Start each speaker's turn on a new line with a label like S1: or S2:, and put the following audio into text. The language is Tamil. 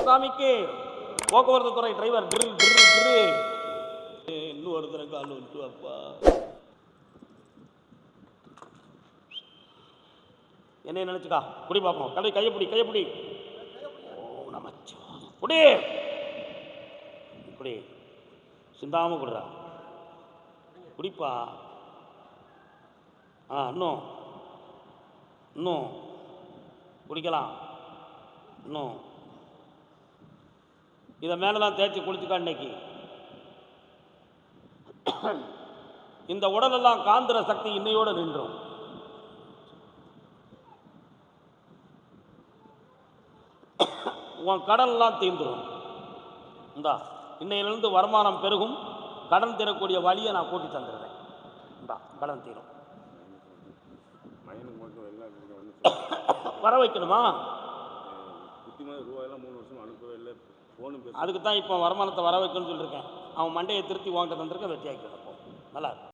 S1: முனுசாமிக்கு போக்குவரத்து துறை டிரைவர் இன்னும் ஒருத்தர கால் விட்டு அப்பா என்ன நினைச்சுக்கா குடி பார்ப்போம். கடை கையப்பிடி கையப்பிடி குடி குடி சிந்தாம குடுறா குடிப்பா. இன்னும் இன்னும் குடிக்கலாம். இன்னும் இதை மேலெல்லாம் தேய்ச்சி குளிச்சுக்கா. இன்னைக்கு இந்த உடலெல்லாம் காந்திர சக்தி இன்னையோட நின்றும். உன் கடன்லாம் தீந்துடும். இந்தா இன்னையிலிருந்து வருமானம் பெருகும். கடன் தீரக்கூடிய வழியை நான் கூட்டி தந்துடுறேன். இந்தா கடன் தீரும். வர வைக்கணுமா? அதுக்கு தான் இப்போ வருமானத்தை வர வைக்கணும்னு சொல்லியிருக்கேன். அவன் மண்டையை திருத்தி வாங்கிட்டு தந்திருக்க வெட்டியாக்கி நல்லா இருக்கும்.